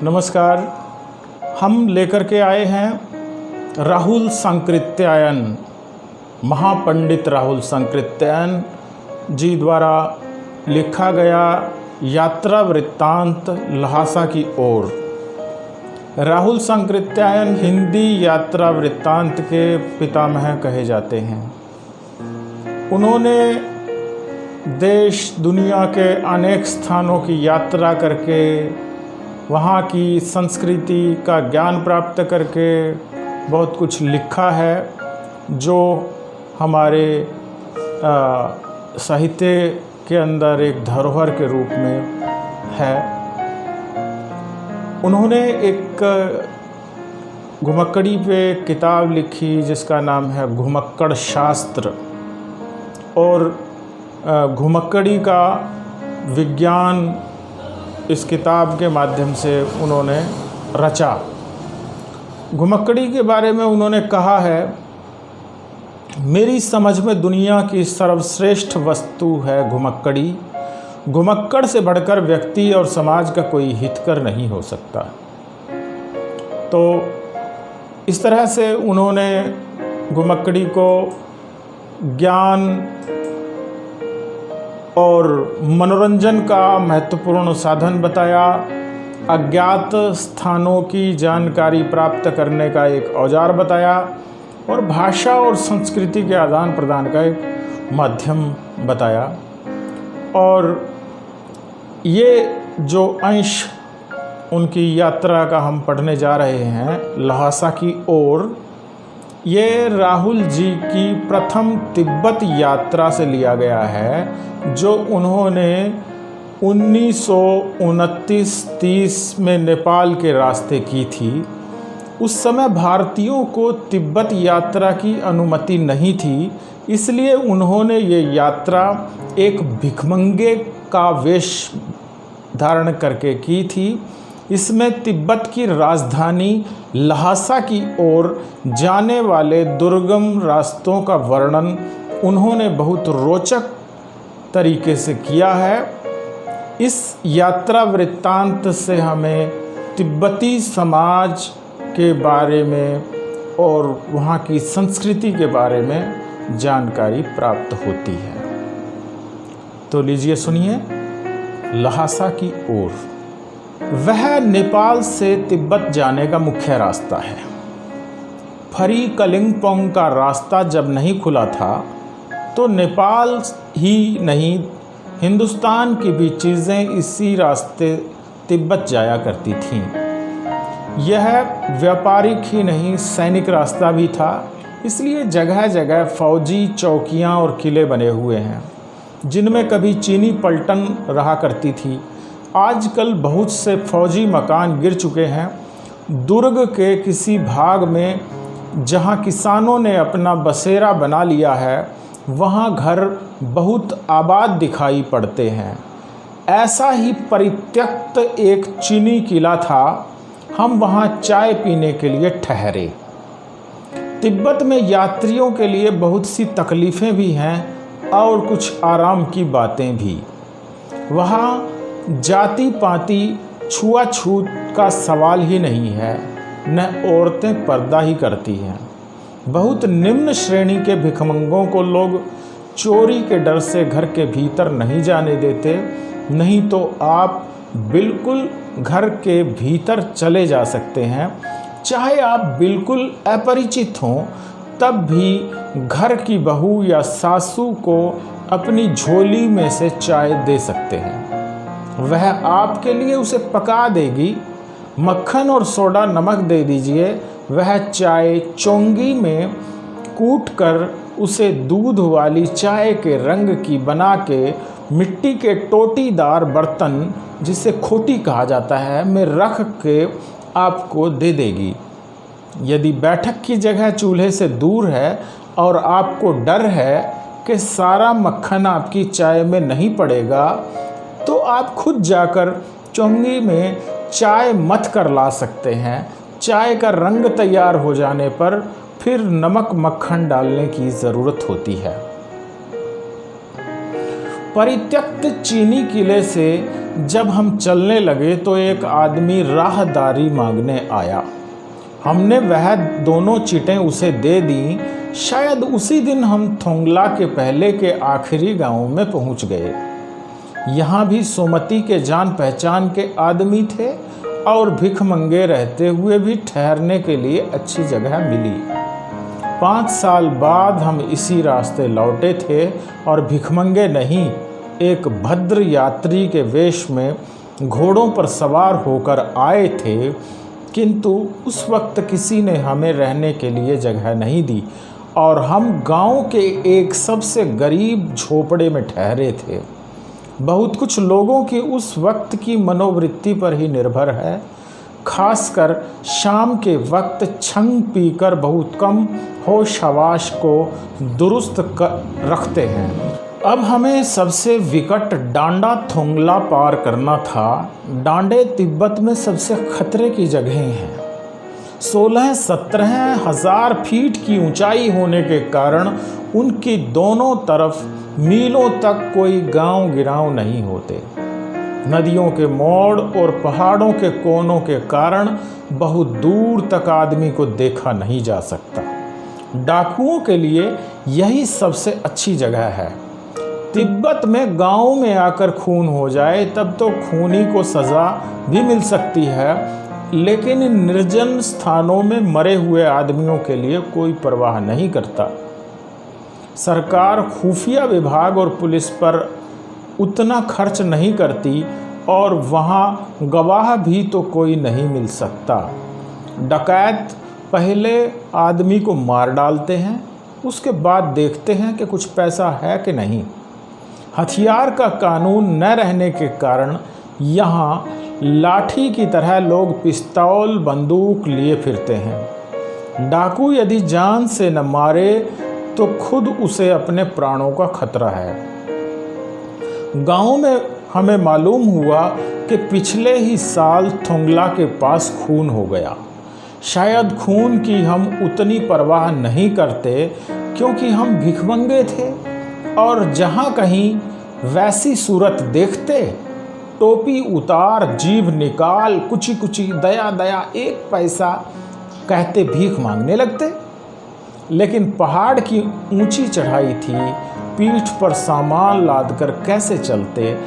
नमस्कार। हम लेकर के आए हैं राहुल सांकृत्यायन, महापंडित राहुल सांकृत्यायन जी द्वारा लिखा गया यात्रा वृत्तांत ल्हासा की ओर। राहुल सांकृत्यायन हिंदी यात्रा वृत्तांत के पितामह कहे जाते हैं। उन्होंने देश दुनिया के अनेक स्थानों की यात्रा करके वहाँ की संस्कृति का ज्ञान प्राप्त करके बहुत कुछ लिखा है, जो हमारे साहित्य के अंदर एक धरोहर के रूप में है। उन्होंने एक घुमक्कड़ी पे किताब लिखी जिसका नाम है घुमक्कड़ शास्त्र, और घुमक्कड़ी का विज्ञान इस किताब के माध्यम से उन्होंने रचा। घुमक्कड़ी के बारे में उन्होंने कहा है, मेरी समझ में दुनिया की सर्वश्रेष्ठ वस्तु है घुमक्कड़ी। घुमक्कड़ से बढ़कर व्यक्ति और समाज का कोई हितकर नहीं हो सकता। तो इस तरह से उन्होंने घुमक्कड़ी को ज्ञान और मनोरंजन का महत्वपूर्ण साधन बताया, अज्ञात स्थानों की जानकारी प्राप्त करने का एक औजार बताया, और भाषा और संस्कृति के आदान प्रदान का एक माध्यम बताया। और ये जो अंश उनकी यात्रा का हम पढ़ने जा रहे हैं ल्हासा की ओर, ये राहुल जी की प्रथम तिब्बत यात्रा से लिया गया है, जो उन्होंने 1929-30 में नेपाल के रास्ते की थी। उस समय भारतीयों को तिब्बत यात्रा की अनुमति नहीं थी, इसलिए उन्होंने ये यात्रा एक भिखमंगे का वेश धारण करके की थी। इसमें तिब्बत की राजधानी ल्हासा की ओर जाने वाले दुर्गम रास्तों का वर्णन उन्होंने बहुत रोचक तरीके से किया है। इस यात्रा वृत्तांत से हमें तिब्बती समाज के बारे में और वहाँ की संस्कृति के बारे में जानकारी प्राप्त होती है। तो लीजिए सुनिए ल्हासा की ओर। वह नेपाल से तिब्बत जाने का मुख्य रास्ता है। फरी कलिंगपोंग का रास्ता जब नहीं खुला था तो नेपाल ही नहीं, हिंदुस्तान की भी चीज़ें इसी रास्ते तिब्बत जाया करती थीं। यह व्यापारिक ही नहीं, सैनिक रास्ता भी था, इसलिए जगह जगह फौजी चौकियां और किले बने हुए हैं, जिनमें कभी चीनी पलटन रहा करती थी। आजकल बहुत से फौजी मकान गिर चुके हैं। दुर्ग के किसी भाग में जहां किसानों ने अपना बसेरा बना लिया है, वहां घर बहुत आबाद दिखाई पड़ते हैं। ऐसा ही परित्यक्त एक चीनी किला था। हम वहां चाय पीने के लिए ठहरे। तिब्बत में यात्रियों के लिए बहुत सी तकलीफ़ें भी हैं और कुछ आराम की बातें भी। वहाँ जाति पाति छुआछूत का सवाल ही नहीं है, न औरतें पर्दा ही करती हैं। बहुत निम्न श्रेणी के भिखमंगों को लोग चोरी के डर से घर के भीतर नहीं जाने देते, नहीं तो आप बिल्कुल घर के भीतर चले जा सकते हैं। चाहे आप बिल्कुल अपरिचित हों, तब भी घर की बहू या सासू को अपनी झोली में से चाय दे सकते हैं। वह आपके लिए उसे पका देगी। मक्खन और सोडा नमक दे दीजिए, वह चाय चोंगी में कूट कर उसे दूध वाली चाय के रंग की बना के मिट्टी के टोटीदार बर्तन, जिसे खोटी कहा जाता है, में रख के आपको दे देगी। यदि बैठक की जगह चूल्हे से दूर है और आपको डर है कि सारा मक्खन आपकी चाय में नहीं पड़ेगा, तो आप खुद जाकर चोंगी में चाय मथ कर ला सकते हैं। चाय का रंग तैयार हो जाने पर फिर नमक मक्खन डालने की ज़रूरत होती है। परित्यक्त चीनी किले से जब हम चलने लगे तो एक आदमी राहदारी मांगने आया। हमने वह दोनों चिटें उसे दे दी। शायद उसी दिन हम थोंगला के पहले के आखिरी गांव में पहुंच गए। यहाँ भी सुमति के जान पहचान के आदमी थे और भिखमंगे रहते हुए भी ठहरने के लिए अच्छी जगह मिली। 5 साल बाद हम इसी रास्ते लौटे थे और भिखमंगे नहीं, एक भद्र यात्री के वेश में घोड़ों पर सवार होकर आए थे, किंतु उस वक्त किसी ने हमें रहने के लिए जगह नहीं दी और हम गांव के एक सबसे गरीब झोपड़े में ठहरे थे। बहुत कुछ लोगों की उस वक्त की मनोवृत्ति पर ही निर्भर है, खासकर शाम के वक्त छंग पीकर बहुत कम होश हवास को दुरुस्त रखते हैं। अब हमें सबसे विकट डांडा थोंगला पार करना था। डांडे तिब्बत में सबसे खतरे की जगह हैं। 16-17 हज़ार फीट की ऊंचाई होने के कारण उनकी दोनों तरफ मीलों तक कोई गांव गिराव नहीं होते। नदियों के मोड़ और पहाड़ों के कोनों के कारण बहुत दूर तक आदमी को देखा नहीं जा सकता। डाकुओं के लिए यही सबसे अच्छी जगह है। तिब्बत में गांव में आकर खून हो जाए तब तो खूनी को सज़ा भी मिल सकती है, लेकिन इन निर्जन स्थानों में मरे हुए आदमियों के लिए कोई परवाह नहीं करता। सरकार खुफिया विभाग और पुलिस पर उतना खर्च नहीं करती और वहाँ गवाह भी तो कोई नहीं मिल सकता। डकैत पहले आदमी को मार डालते हैं, उसके बाद देखते हैं कि कुछ पैसा है कि नहीं। हथियार का कानून न रहने के कारण यहाँ लाठी की तरह लोग पिस्तौल बंदूक लिए फिरते हैं। डाकू यदि जान से न मारे तो खुद उसे अपने प्राणों का खतरा है। गांव में हमें मालूम हुआ कि पिछले ही साल थोंगला के पास खून हो गया। शायद खून की हम उतनी परवाह नहीं करते क्योंकि हम भिखमंगे थे और जहाँ कहीं वैसी सूरत देखते टोपी उतार, जीभ निकाल, कुची कुची, दया दया, 1 पैसा कहते भीख मांगने लगते। लेकिन पहाड़ की ऊंची चढ़ाई थी, पीठ पर सामान लादकर कैसे चलते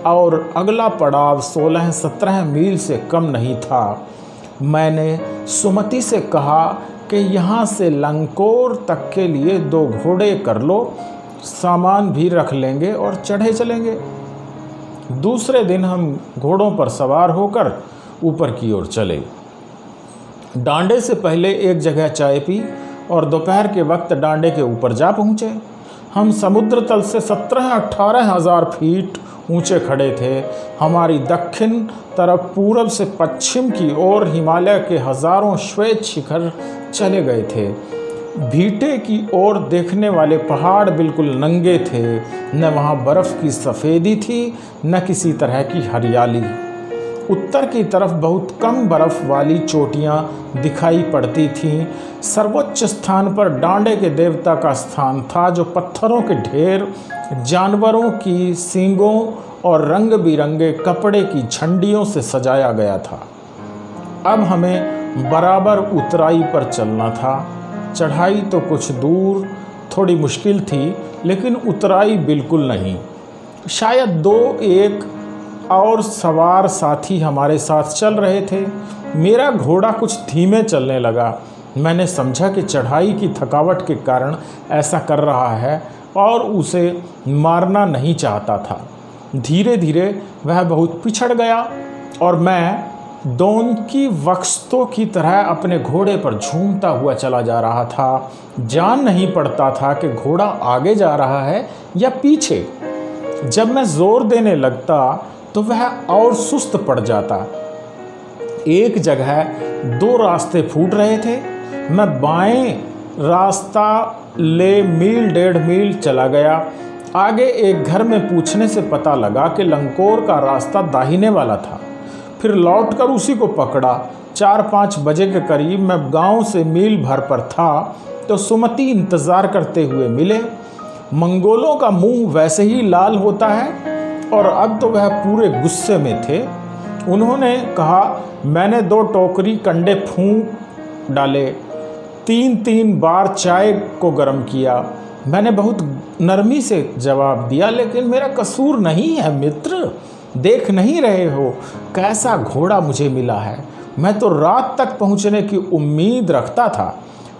और अगला पड़ाव 16-17 मील से कम नहीं था। मैंने सुमति से कहा कि यहाँ से लंकोर तक के लिए 2 घोड़े कर लो, सामान भी रख लेंगे और चढ़े चलेंगे। दूसरे दिन हम घोड़ों पर सवार होकर ऊपर की ओर चले। डांडे से पहले एक जगह चाय पी और दोपहर के वक्त डांडे के ऊपर जा पहुँचे। हम समुद्र तल से 17-18 हज़ार फीट ऊंचे खड़े थे। हमारी दक्षिण तरफ पूरब से पश्चिम की ओर हिमालय के हज़ारों श्वेत शिखर चले गए थे। भीटे की ओर देखने वाले पहाड़ बिल्कुल नंगे थे, न वहाँ बर्फ़ की सफ़ेदी थी न किसी तरह की हरियाली। उत्तर की तरफ बहुत कम बर्फ़ वाली चोटियाँ दिखाई पड़ती थीं। सर्वोच्च स्थान पर डांडे के देवता का स्थान था, जो पत्थरों के ढेर, जानवरों की सींगों और रंग बिरंगे कपड़े की झंडियों से सजाया गया था। अब हमें बराबर उतराई पर चलना था। चढ़ाई तो कुछ दूर थोड़ी मुश्किल थी, लेकिन उतराई बिल्कुल नहीं। शायद 2-1 और सवार साथी हमारे साथ चल रहे थे। मेरा घोड़ा कुछ धीमे चलने लगा। मैंने समझा कि चढ़ाई की थकावट के कारण ऐसा कर रहा है और उसे मारना नहीं चाहता था। धीरे धीरे वह बहुत पिछड़ गया और मैं डोंकी वक्स्तों की तरह अपने घोड़े पर झूमता हुआ चला जा रहा था। जान नहीं पड़ता था कि घोड़ा आगे जा रहा है या पीछे। जब मैं जोर देने लगता तो वह और सुस्त पड़ जाता। एक जगह 2 रास्ते फूट रहे थे। मैं बाएं रास्ता ले 1.5 मील चला गया। आगे एक घर में पूछने से पता लगा कि लंकोर का रास्ता दाहिने वाला था। फिर लौटकर उसी को पकड़ा। 4-5 बजे के करीब मैं गांव से मील भर पर था तो सुमति इंतज़ार करते हुए मिले। मंगोलों का मुंह वैसे ही लाल होता है और अब तो वह पूरे गुस्से में थे। उन्होंने कहा, मैंने 2 टोकरी कंडे फूंक डाले, 3-3 बार चाय को गर्म किया। मैंने बहुत नरमी से जवाब दिया, लेकिन मेरा कसूर नहीं है मित्र, देख नहीं रहे हो कैसा घोड़ा मुझे मिला है। मैं तो रात तक पहुंचने की उम्मीद रखता था।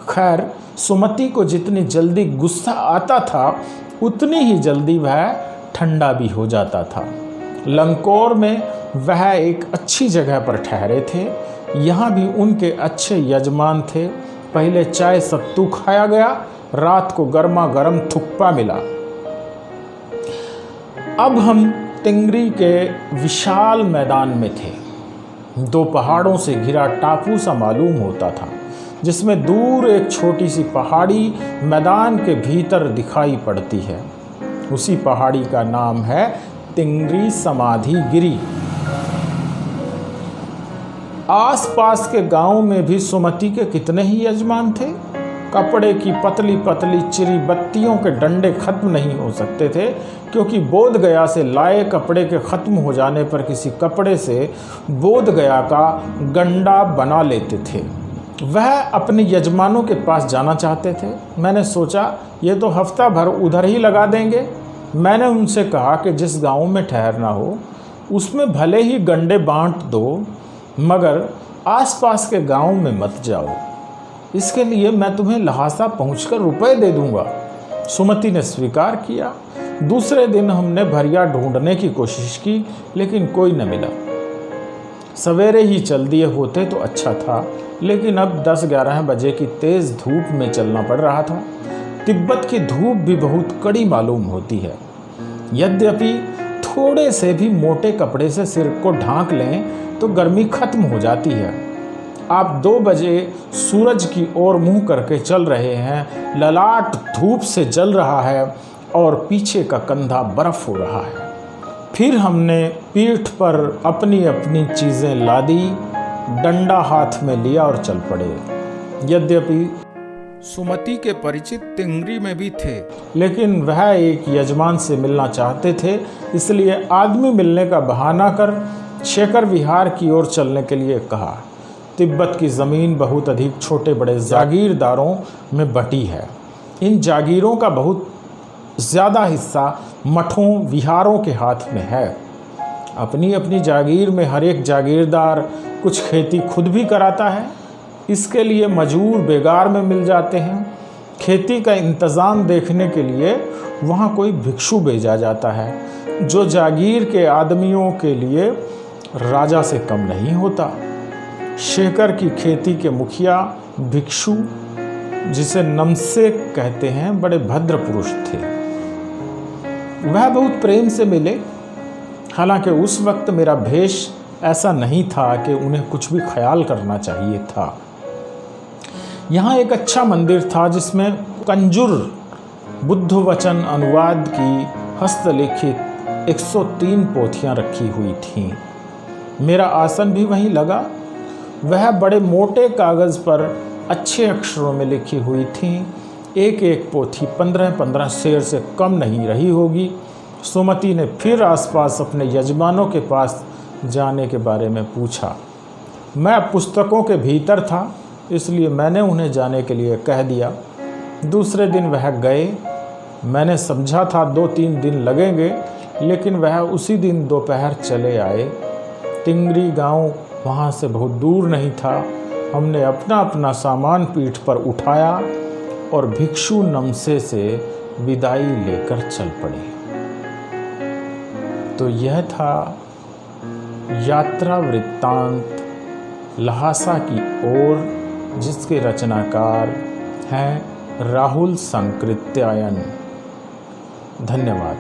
खैर, सुमति को जितनी जल्दी गुस्सा आता था उतनी ही जल्दी वह ठंडा भी हो जाता था। लंकोर में वह एक अच्छी जगह पर ठहरे थे। यहाँ भी उनके अच्छे यजमान थे। पहले चाय सत्तू खाया गया, रात को गर्मा गर्म थुक्पा मिला। अब हम तिंगरी के विशाल मैदान में थे। 2 पहाड़ों से घिरा टापू सा मालूम होता था, जिसमें दूर एक छोटी सी पहाड़ी मैदान के भीतर दिखाई पड़ती है। उसी पहाड़ी का नाम है तिंगरी समाधि गिरी। आसपास के गांव में भी सुमति के कितने ही यजमान थे। कपड़े की पतली पतली चिरी बत्तियों के डंडे खत्म नहीं हो सकते थे, क्योंकि बोध गया से लाए कपड़े के ख़त्म हो जाने पर किसी कपड़े से बोध गया का गंडा बना लेते थे। वह अपने यजमानों के पास जाना चाहते थे। मैंने सोचा, ये तो हफ्ता भर उधर ही लगा देंगे। मैंने उनसे कहा कि जिस गांव में ठहरना हो उसमें भले ही गंडे बांट दो, मगर आसपास के गांव में मत जाओ। इसके लिए मैं तुम्हें लहासा पहुंचकर रुपए दे दूंगा। सुमति ने स्वीकार किया। दूसरे दिन हमने भरिया ढूंढने की कोशिश की, लेकिन कोई न मिला। सवेरे ही चल दिए होते तो अच्छा था, लेकिन अब 10-11 बजे की तेज़ धूप में चलना पड़ रहा था। तिब्बत की धूप भी बहुत कड़ी मालूम होती है। यद्यपि थोड़े से भी मोटे कपड़े से सिर को ढांक लें तो गर्मी खत्म हो जाती है। आप 2 बजे सूरज की ओर मुंह करके चल रहे हैं, ललाट धूप से जल रहा है और पीछे का कंधा बर्फ हो रहा है। फिर हमने पीठ पर अपनी अपनी चीज़ें लादी, डंडा हाथ में लिया और चल पड़े। यद्यपि सुमति के परिचित तिंगरी में भी थे, लेकिन वह एक यजमान से मिलना चाहते थे, इसलिए आदमी मिलने का बहाना कर शेखर विहार की ओर चलने के लिए कहा। तिब्बत की ज़मीन बहुत अधिक छोटे बड़े जागीरदारों में बटी है। इन जागीरों का बहुत ज़्यादा हिस्सा मठों विहारों के हाथ में है। अपनी अपनी जागीर में हर एक जागीरदार कुछ खेती खुद भी कराता है। इसके लिए मजूर बेगार में मिल जाते हैं। खेती का इंतज़ाम देखने के लिए वहाँ कोई भिक्षु भेजा जाता है, जो जागीर के आदमियों के लिए राजा से कम नहीं होता। शेखर की खेती के मुखिया भिक्षु, जिसे नमसे कहते हैं, बड़े भद्र पुरुष थे। वह बहुत प्रेम से मिले। हालांकि उस वक्त मेरा भेष ऐसा नहीं था कि उन्हें कुछ भी ख्याल करना चाहिए था। यहाँ एक अच्छा मंदिर था जिसमें कंजुर बुद्ध वचन अनुवाद की हस्तलिखित 103 पोथियाँ रखी हुई थीं। मेरा आसन भी वहीं लगा। वह बड़े मोटे कागज़ पर अच्छे अक्षरों में लिखी हुई थीं। एक एक पोथी 15-15 शेर से कम नहीं रही होगी। सुमति ने फिर आसपास अपने यजमानों के पास जाने के बारे में पूछा। मैं पुस्तकों के भीतर था, इसलिए मैंने उन्हें जाने के लिए कह दिया। दूसरे दिन वह गए। मैंने समझा था 2-3 दिन लगेंगे, लेकिन वह उसी दिन दोपहर चले आए। तिंगरी गांव वहाँ से बहुत दूर नहीं था। हमने अपना अपना सामान पीठ पर उठाया और भिक्षु नमसे से विदाई लेकर चल पड़े। तो यह था यात्रा वृत्तांत लहासा की ओर, जिसके रचनाकार हैं राहुल संकृत्यायन। धन्यवाद।